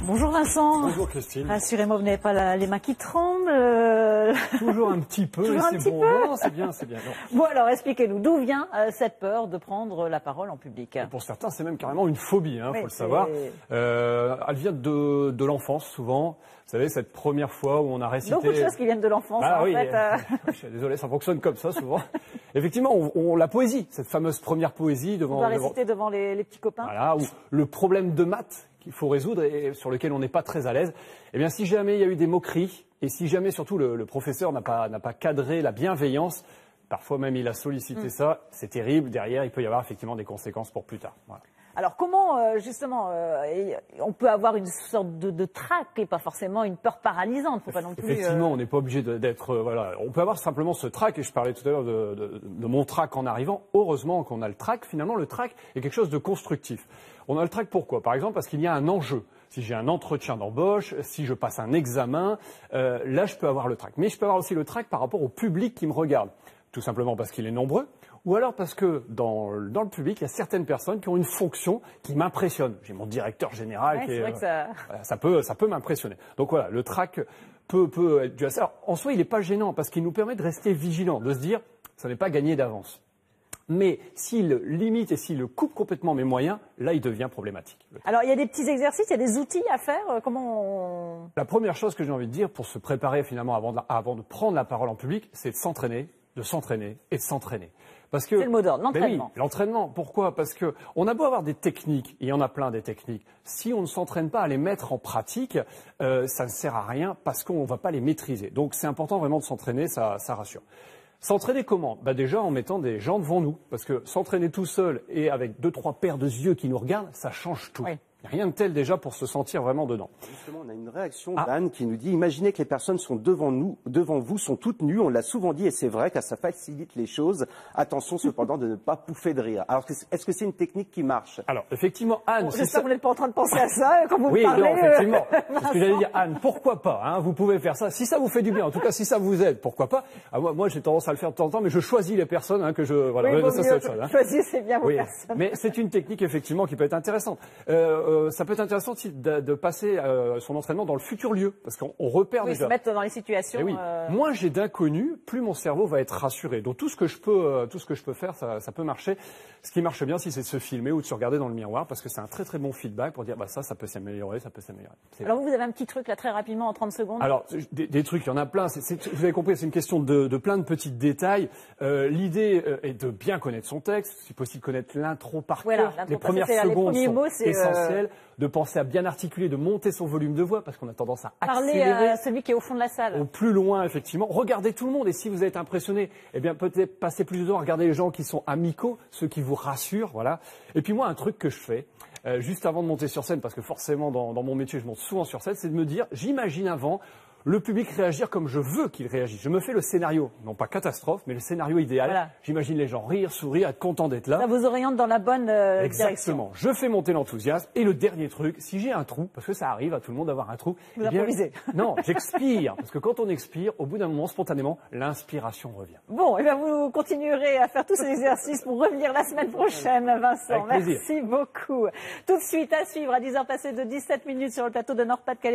Bonjour Vincent. Bonjour Christine. Rassurez-moi, vous n'avez pas les mains qui tremblent. Toujours un petit peu, Toujours et c'est bon. Non, c'est bien, c'est bien. Non. Bon alors, expliquez-nous, d'où vient cette peur de prendre la parole en public? Et pour certains, c'est même carrément une phobie, hein, Oui, faut le savoir. Elle vient de l'enfance, souvent. Vous savez, cette première fois où on a récité... Beaucoup de choses qui viennent de l'enfance, en oui, fait. Je suis désolé, ça fonctionne comme ça, souvent. Effectivement, la poésie, cette fameuse première poésie devant... On doit réciter devant les petits copains. Voilà, ou le problème de maths qu'il faut résoudre et sur lequel on n'est pas très à l'aise. Eh bien, si jamais il y a eu des moqueries, et si jamais surtout le professeur n'a pas cadré la bienveillance, parfois même il a sollicité ça, c'est terrible. Derrière, il peut y avoir effectivement des conséquences pour plus tard. Voilà. Alors comment, justement, on peut avoir une sorte de trac et pas forcément une peur paralysante, faut pas non plus... Effectivement, on n'est pas obligé d'être... voilà. On peut avoir simplement ce trac, et je parlais tout à l'heure de mon trac en arrivant. Heureusement qu'on a le trac. Finalement, le trac est quelque chose de constructif. On a le trac pourquoi? Par exemple, parce qu'il y a un enjeu. Si j'ai un entretien d'embauche, si je passe un examen, là, je peux avoir le trac. Mais je peux avoir aussi le trac par rapport au public qui me regarde. Tout simplement parce qu'il est nombreux, ou alors parce que dans le public, il y a certaines personnes qui ont une fonction qui m'impressionne. J'ai mon directeur général qui est... vrai que ça... ça peut m'impressionner. Donc voilà, le trac peut être dû à ça. Alors, en soi, il n'est pas gênant parce qu'il nous permet de rester vigilants, de se dire, ça n'est pas gagné d'avance. Mais s'il limite et s'il coupe complètement mes moyens, là, il devient problématique. Alors, il y a des petits exercices, il y a des outils à faire. Comment on... La première chose que j'ai envie de dire pour se préparer finalement avant de prendre la parole en public, c'est de s'entraîner et de s'entraîner. Parce que c'est le mot d'ordre, l'entraînement. Oui, l'entraînement. Pourquoi? Parce que on a beau avoir des techniques, il y en a plein des techniques. Si on ne s'entraîne pas à les mettre en pratique, ça ne sert à rien parce qu'on ne va pas les maîtriser. Donc c'est important vraiment de s'entraîner, ça rassure. S'entraîner comment? Déjà en mettant des gens devant nous. Parce que s'entraîner tout seul et avec 2-3 paires de yeux qui nous regardent, ça change tout. Oui. Rien de tel déjà pour se sentir vraiment dedans. Justement, on a une réaction d'Anne qui nous dit « Imaginez que les personnes sont devant vous, sont toutes nues. On l'a souvent dit et c'est vrai car ça facilite les choses. Attention cependant de ne pas pouffer de rire. » Alors, est-ce que c'est une technique qui marche? Alors, effectivement, Anne... Bon, j'espère que vous n'êtes pas en train de penser à ça quand vous oui, parlez. Oui, non, effectivement. C'est ce que j'allais dire, Anne, pourquoi pas, hein, vous pouvez faire ça. Si ça vous fait du bien, en tout cas, si ça vous aide, pourquoi pas. Moi, j'ai tendance à le faire de temps en temps, mais je choisis les personnes que je... Voilà, oui, ça, c'est autre chose, hein. Choisissez bien vos personnes. Mais c'est une technique, effectivement, qui peut être intéressante. Ça peut être intéressant de passer son entraînement dans le futur lieu, parce qu'on repère déjà. Se mettre dans les situations. Moins j'ai d'inconnus, plus mon cerveau va être rassuré. Donc tout ce que je peux faire, ça peut marcher. Ce qui marche bien, c'est de se filmer ou de se regarder dans le miroir, parce que c'est un très très bon feedback pour dire ça peut s'améliorer, ça peut s'améliorer. Alors vous avez un petit truc là très rapidement en 30 secondes. Alors des trucs, il y en a plein. Vous avez compris, c'est une question de plein de petits détails. L'idée est de bien connaître son texte, si possible connaître l'intro par cœur. Les premières secondes sont essentielles. De penser à bien articuler, de monter son volume de voix, parce qu'on a tendance à accélérer. Parler à celui qui est au fond de la salle. Au plus loin, effectivement. Regardez tout le monde. Et si vous êtes impressionné, eh bien, peut-être passer plus de temps à regarder les gens qui sont amicaux, ceux qui vous rassurent, voilà. Et puis moi, un truc que je fais, juste avant de monter sur scène, parce que forcément, dans mon métier, je monte souvent sur scène, c'est de me dire, j'imagine avant le public réagir comme je veux qu'il réagisse. Je me fais le scénario, non pas catastrophe, mais le scénario idéal. Voilà. J'imagine les gens rire, sourire, être contents d'être là. Ça vous oriente dans la bonne direction. Exactement. Je fais monter l'enthousiasme. Et le dernier truc, si j'ai un trou, parce que ça arrive à tout le monde d'avoir un trou. Vous improvisez. Non, j'expire. Parce que quand on expire, au bout d'un moment, spontanément, l'inspiration revient. Bon, et bien vous continuerez à faire tous ces exercices pour revenir la semaine prochaine, Vincent. Merci beaucoup. Tout de suite à suivre à 10h passées de 17 minutes sur le plateau de Nord-Pas-de-Calais.